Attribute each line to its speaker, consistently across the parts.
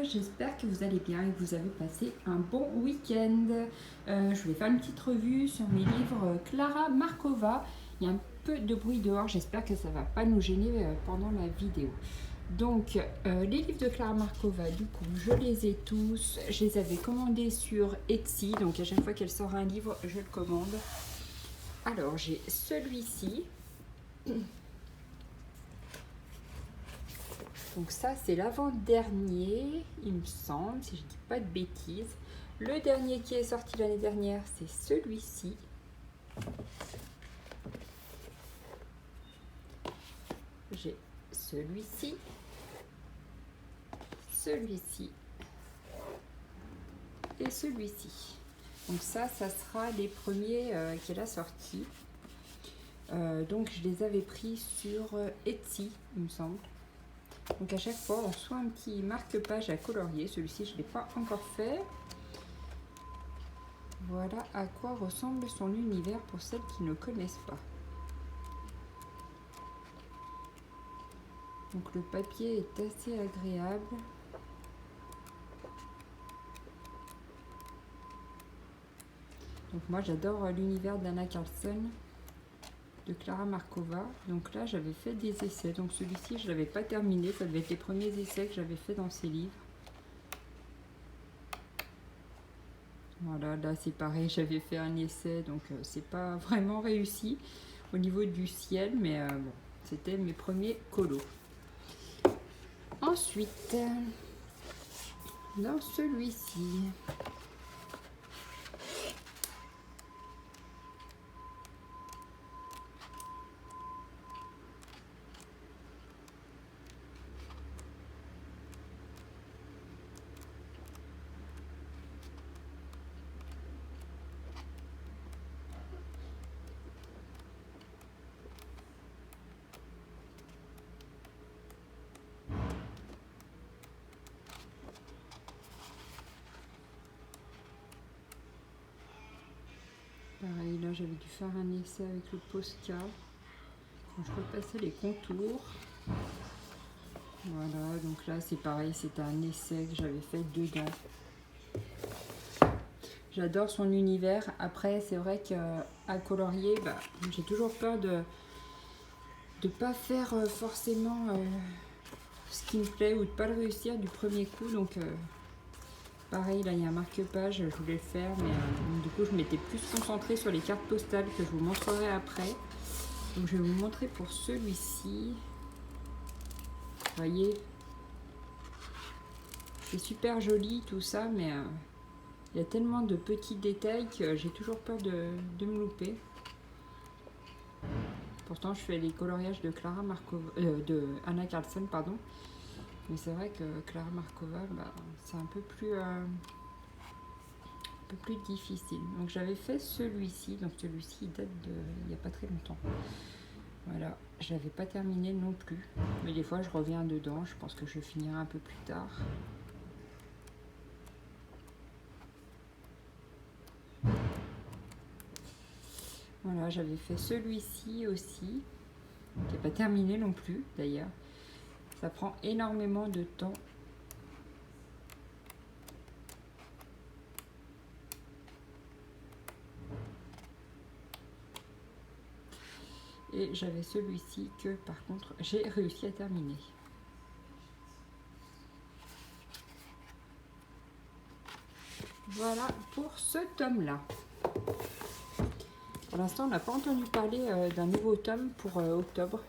Speaker 1: j'espère que vous allez bien et que vous avez passé un bon week-end. Je voulais faire une petite revue sur mes livres Clara Markova. Il y a un peu de bruit dehors, j'espère que ça ne va pas nous gêner pendant la vidéo. Donc, les livres de Clara Markova, du coup, je les ai tous. Je les avais commandés sur Etsy, donc à chaque fois qu'elle sort un livre, je le commande. Alors, j'ai celui-ci. Donc ça, c'est l'avant-dernier, il me semble, si je ne dis pas de bêtises. Le dernier qui est sorti l'année dernière, c'est celui-ci. J'ai celui-ci, celui-ci et celui-ci. Donc ça sera les premiers qu'elle a sortis. Donc je les avais pris sur Etsy, il me semble. Donc à chaque fois, on reçoit un petit marque-page à colorier. Celui-ci, je ne l'ai pas encore fait. Voilà à quoi ressemble son univers pour celles qui ne connaissent pas. Donc le papier est assez agréable. Donc moi j'adore l'univers d'Anna Carlson, de Clara Markova. Donc là j'avais fait des essais. Donc celui-ci je ne l'avais pas terminé. Ça devait être les premiers essais que j'avais fait dans ces livres. Voilà, là c'est pareil, j'avais fait un essai, donc c'est pas vraiment réussi au niveau du ciel, mais bon, c'était mes premiers colos. Ensuite, dans celui-ci, pareil, là j'avais dû faire un essai avec le Posca. Donc, je repassais les contours. Voilà, donc là c'est pareil, c'était un essai que j'avais fait dedans. J'adore son univers. Après, c'est vrai qu'à colorier, j'ai toujours peur de ne pas faire forcément ce qui me plaît ou de ne pas le réussir du premier coup. Donc, pareil, là il y a un marque-page, je voulais le faire, mais du coup, je m'étais plus concentrée sur les cartes postales que je vous montrerai après. Donc, je vais vous montrer pour celui-ci. Vous voyez, c'est super joli tout ça, mais il y a tellement de petits détails que j'ai toujours peur de me louper. Pourtant, je fais les coloriages de Clara Markova, de Anna Carlson, pardon. Mais c'est vrai que Clara Markova, c'est un peu plus difficile. Donc j'avais fait celui-ci. Donc celui-ci il date il n'y a pas très longtemps. Voilà, je l'avais pas terminé non plus. Mais des fois, je reviens dedans. Je pense que je finirai un peu plus tard. Voilà, j'avais fait celui-ci aussi, qui n'est pas terminé non plus d'ailleurs. Ça prend énormément de temps. Et j'avais celui-ci que par contre j'ai réussi à terminer. Voilà pour ce tome-là. Pour l'instant, on n'a pas entendu parler d'un nouveau tome pour octobre.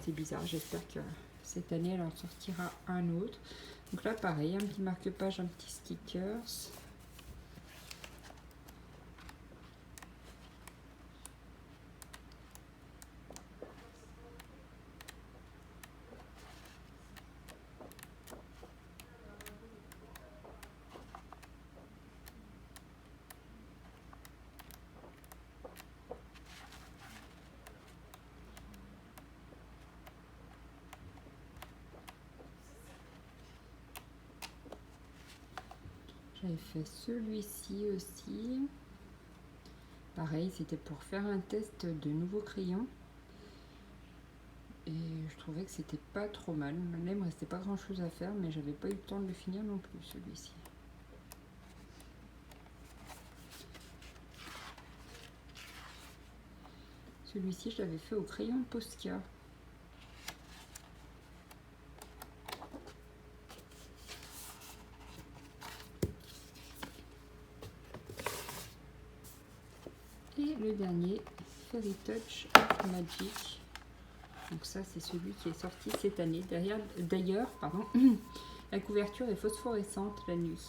Speaker 1: C'est bizarre, j'espère que cette année, elle en sortira un autre. Donc là, pareil, un petit marque-page, un petit stickers. J'avais fait celui-ci aussi. Pareil, c'était pour faire un test de nouveaux crayons. Et je trouvais que c'était pas trop mal. Là, il me restait pas grand chose à faire, mais j'avais pas eu le temps de le finir non plus, celui-ci. Celui-ci, je l'avais fait au crayon Posca. Et le dernier, Fairy Touch Magic. Donc ça, c'est celui qui est sorti cette année. D'ailleurs, pardon, la couverture est phosphorescente la nuit.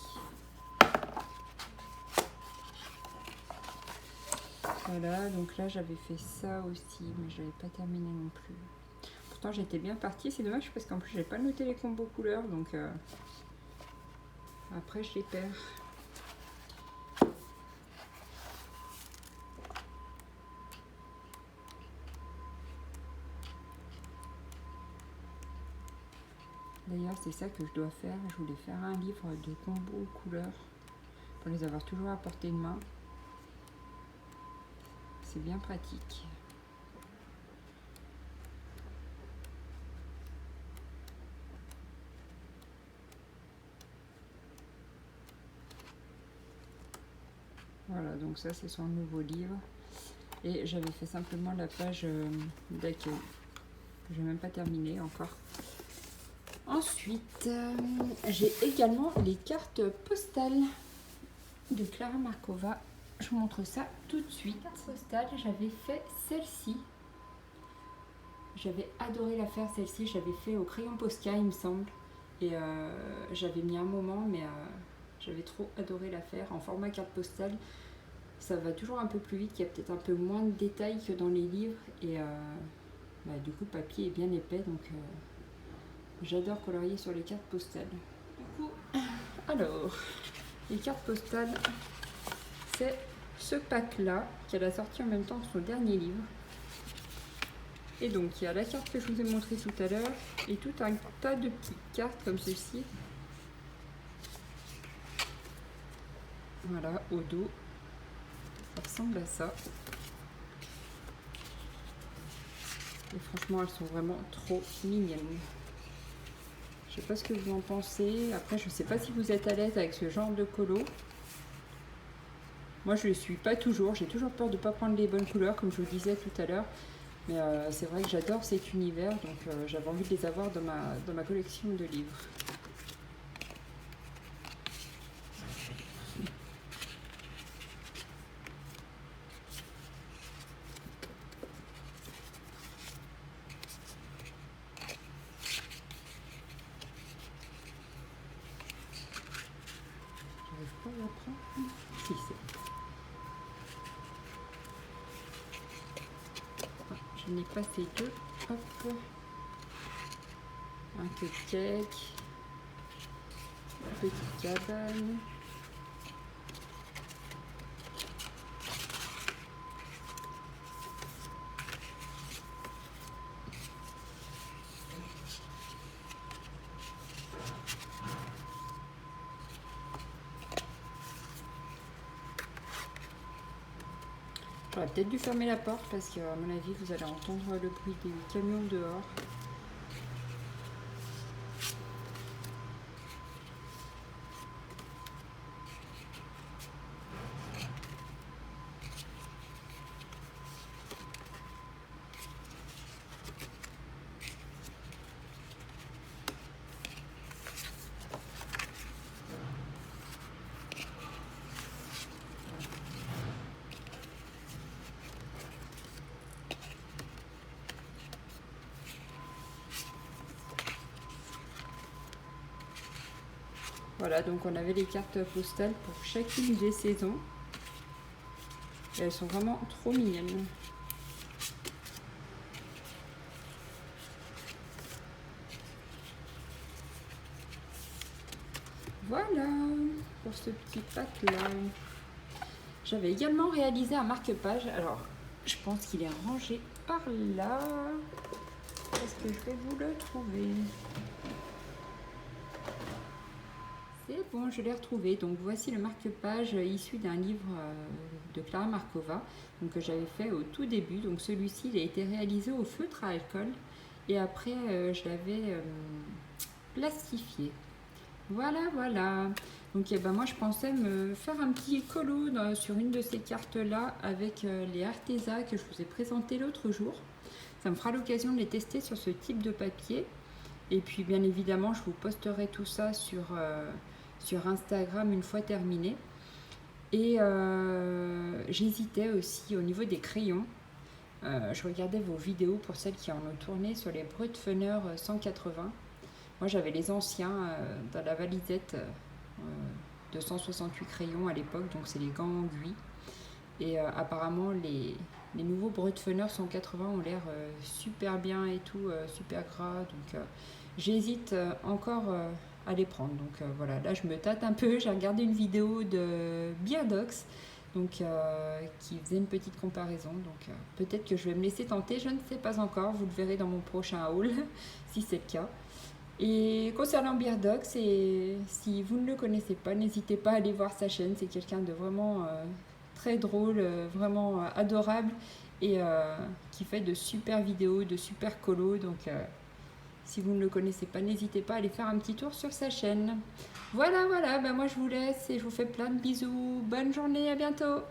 Speaker 1: Voilà, donc là j'avais fait ça aussi, mais je n'avais pas terminé non plus. Pourtant j'étais bien partie, c'est dommage parce qu'en plus j'ai pas noté les combos couleurs, donc après je les perds. D'ailleurs c'est ça que je dois faire, je voulais faire un livre de combos couleurs pour les avoir toujours à portée de main. C'est bien pratique. Voilà, donc ça c'est son nouveau livre. Et j'avais fait simplement la page d'accueil. Je n'ai même pas terminé encore. Ensuite, j'ai également les cartes postales de Clara Markova. Je vous montre ça tout de suite. Carte postale, j'avais fait celle-ci. J'avais adoré la faire celle-ci. J'avais fait au crayon Posca, il me semble. Et j'avais mis un moment, mais j'avais trop adoré la faire en format carte postale. Ça va toujours un peu plus vite, il y a peut-être un peu moins de détails que dans les livres. Et du coup, le papier est bien épais, donc j'adore colorier sur les cartes postales. Du coup, alors, les cartes postales, c'est ce pack-là qu'elle a sorti en même temps que son dernier livre. Et donc, il y a la carte que je vous ai montrée tout à l'heure et tout un tas de petites cartes comme ceci. Voilà, au dos. Ça ressemble à ça. Et franchement, elles sont vraiment trop mignonnes. Je sais pas ce que vous en pensez. Après, je sais pas si vous êtes à l'aise avec ce genre de colo. Moi, je ne le suis pas toujours. J'ai toujours peur de ne pas prendre les bonnes couleurs, comme je vous disais tout à l'heure. Mais c'est vrai que j'adore cet univers, donc j'avais envie de les avoir dans ma collection de livres. J'arrive pas à la prendre. Si, c'est bon. Je n'ai pas ces deux. Hop. Un cupcake. Une petite cabane. J'aurais peut-être dû fermer la porte parce qu'à mon avis, vous allez entendre le bruit des camions dehors. Voilà, donc on avait les cartes postales pour chacune des saisons. Et elles sont vraiment trop mignonnes. Voilà pour ce petit pack là. J'avais également réalisé un marque-page. Alors, je pense qu'il est rangé par là. Est-ce que je vais vous le trouver? C'est bon, je l'ai retrouvé. Donc voici le marque-page issu d'un livre de Clara Markova, donc que j'avais fait au tout début. Donc celui-ci, il a été réalisé au feutre à alcool et après je l'avais plastifié. Voilà, voilà. Donc moi je pensais me faire un petit colo sur une de ces cartes là avec les Arteza que je vous ai présenté l'autre jour. Ça me fera l'occasion de les tester sur ce type de papier. Et puis bien évidemment je vous posterai tout ça sur Instagram une fois terminé. Et j'hésitais aussi au niveau des crayons. Je regardais vos vidéos pour celles qui en ont tourné sur les Brutfunner 180. Moi j'avais les anciens dans la valisette de 168 crayons à l'époque, donc c'est les gants aiguilles. Et apparemment les nouveaux Brutfunner 180 ont l'air super bien et tout, super gras. Donc j'hésite encore à les prendre. Donc voilà, là je me tâte un peu. J'ai regardé une vidéo de Beardox donc, qui faisait une petite comparaison. Donc peut-être que je vais me laisser tenter, je ne sais pas encore. Vous le verrez dans mon prochain haul si c'est le cas. Et concernant Beardox, si vous ne le connaissez pas, n'hésitez pas à aller voir sa chaîne. C'est quelqu'un de vraiment très drôle, vraiment adorable et qui fait de super vidéos, de super colos. Donc si vous ne le connaissez pas, n'hésitez pas à aller faire un petit tour sur sa chaîne. Voilà, moi je vous laisse et je vous fais plein de bisous. Bonne journée, à bientôt.